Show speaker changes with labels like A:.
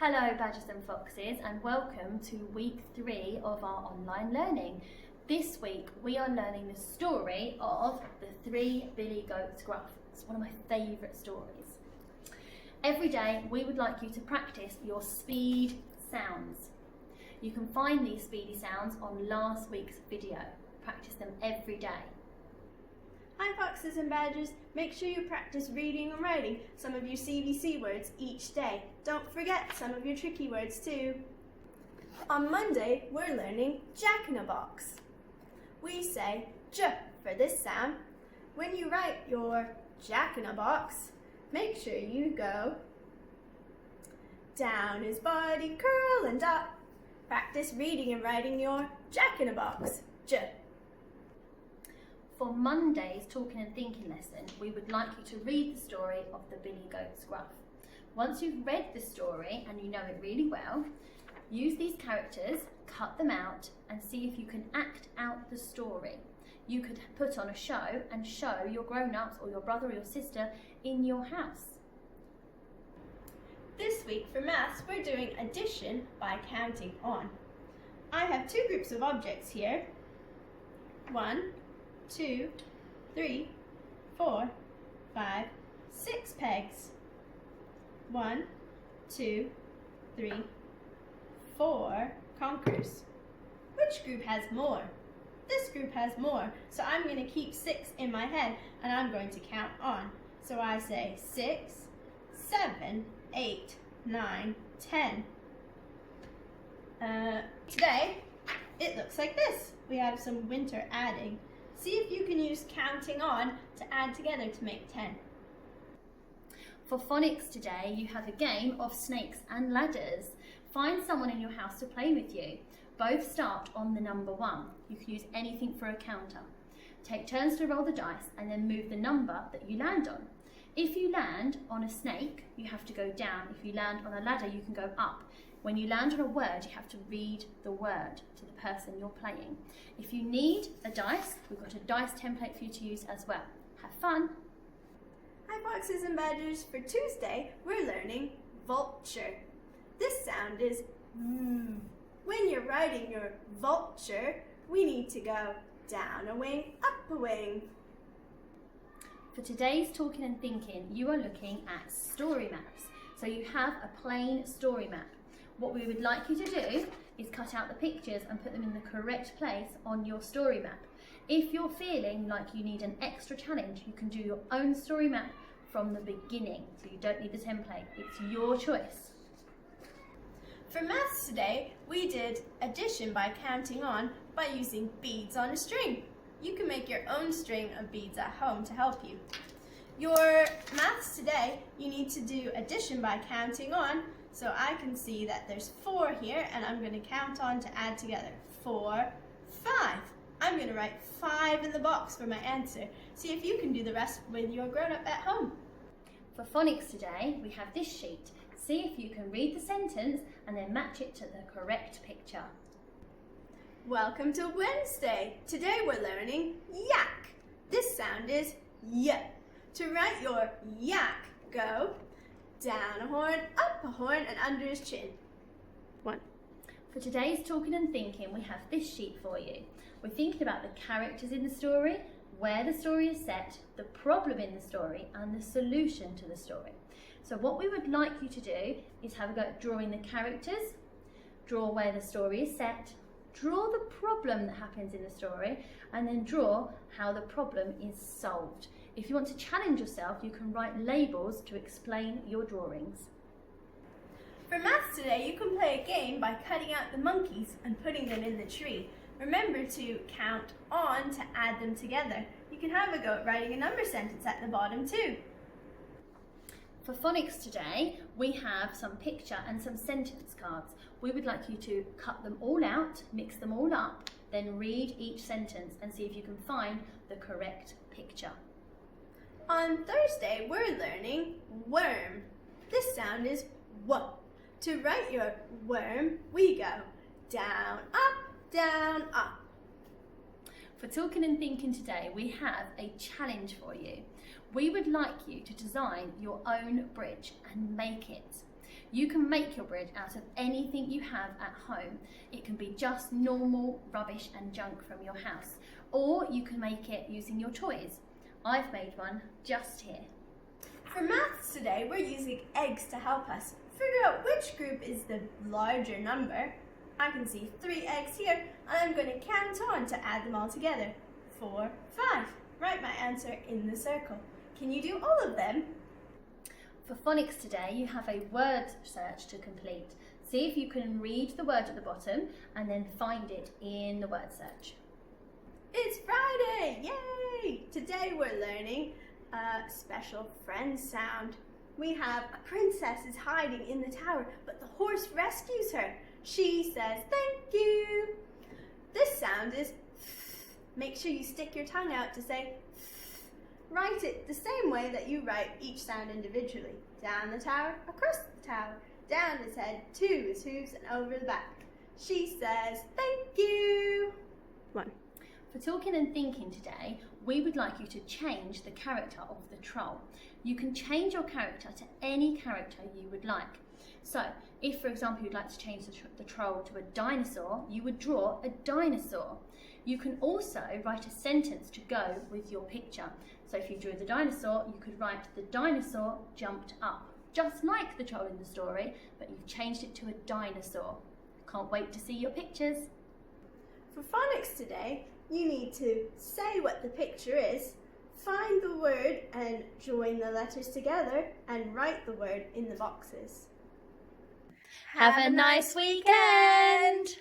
A: Hello Badgers and Foxes, and welcome to week 3 of our online learning. This week we are learning the story of the 3 Billy Goats Gruff. It's one of my favourite stories. Every day we would like you to practice your speed sounds. You can find these speedy sounds on last week's video. Practice them every day.
B: Hi Foxes and Badgers, make sure you practice reading and writing some of your CVC words each day. Don't forget some of your tricky words too. On Monday, we're learning Jack-in-a-Box. We say J for this sound. When you write your Jack-in-a-Box, make sure you go down his body, curl and dot. Practice reading and writing your Jack-in-a-Box, J.
A: For Monday's talking and thinking lesson, we would like you to read the story of the Billy Goats Gruff. Once you've read the story and you know it really well, use these characters, cut them out and see if you can act out the story. You could put on a show and show your grown-ups or your brother or your sister in your house.
B: This week for maths, we're doing addition by counting on. I have 2 groups of objects here. 1, 2, 3, 4, 5, 6 pegs. 1, 2, 3, 4 conkers. Which group has more? This group has more, so I'm going to keep 6 in my head and I'm going to count on. So I say 6, 7, 8, 9, 10. Today, it looks like this. We have some winter adding. See if you can use counting on to add together to make 10.
A: For phonics today, you have a game of snakes and ladders. Find someone in your house to play with you. Both start on the number 1. You can use anything for a counter. Take turns to roll the dice and then move the number that you land on. If you land on a snake, you have to go down. If you land on a ladder, you can go up. When you land on a word, you have to read the word to the person you're playing. If you need a dice, we've got a dice template for you to use as well. Have fun!
B: Hi Foxes and Badgers, for Tuesday we're learning vulture. This sound is V. When you're writing your vulture, we need to go down a wing, up a wing.
A: For today's talking and thinking, you are looking at story maps. So you have a plain story map. What we would like you to do is cut out the pictures and put them in the correct place on your story map. If you're feeling like you need an extra challenge, you can do your own story map from the beginning. So you don't need the template, it's your choice.
B: For maths today, we did addition by counting on by using beads on a string. You can make your own string of beads at home to help you. Your maths today, you need to do addition by counting on. So I can see that there's 4 here and I'm going to count on to add together. 4, 5. I'm going to write 5 in the box for my answer. See if you can do the rest with your grown-up at home.
A: For phonics today, we have this sheet. See if you can read the sentence and then match it to the correct picture.
B: Welcome to Wednesday. Today we're learning yak. This sound is y. To write your yak, go down a horn, up a horn, and under his chin. 1.
A: For today's talking and thinking, we have this sheet for you. We're thinking about the characters in the story, where the story is set, the problem in the story, and the solution to the story. So what we would like you to do is have a go at drawing the characters, draw where the story is set, draw the problem that happens in the story, and then draw how the problem is solved. If you want to challenge yourself, you can write labels to explain your drawings.
B: For maths today, you can play a game by cutting out the monkeys and putting them in the tree. Remember to count on to add them together. You can have a go at writing a number sentence at the bottom too.
A: For phonics today, we have some picture and some sentence cards. We would like you to cut them all out, mix them all up, then read each sentence and see if you can find the correct picture.
B: On Thursday, we're learning worm. This sound is W. To write your worm, we go down, up.
A: For talking and thinking today, we have a challenge for you. We would like you to design your own bridge and make it. You can make your bridge out of anything you have at home. It can be just normal rubbish and junk from your house, or you can make it using your toys. I've made one just here.
B: For maths today, we're using eggs to help us figure out which group is the larger number. I can see 3 eggs here, and I'm going to count on to add them all together. 4, 5. Write my answer in the circle. Can you do all of them?
A: For phonics today, you have a word search to complete. See if you can read the word at the bottom and then find it in the word search.
B: It's Friday! Yay! Today we're learning a special friend sound. We have a princess is hiding in the tower, but the horse rescues her. She says, "Thank you." This sound is make sure you stick your tongue out to say write it the same way that you write each sound individually. Down the tower, across the tower, down his head, to his hooves, and over the back. She says, "Thank you." 1.
A: For talking and thinking today, we would like you to change the character of the troll. You can change your character to any character you would like. So, if for example you'd like to change the troll to a dinosaur, you would draw a dinosaur. You can also write a sentence to go with your picture. So if you drew the dinosaur, you could write "the dinosaur jumped up," just like the troll in the story, but you've changed it to a dinosaur. Can't wait to see your pictures.
B: For phonics today, you need to say what the picture is, find the word and join the letters together, and write the word in the boxes.
A: Have a nice weekend!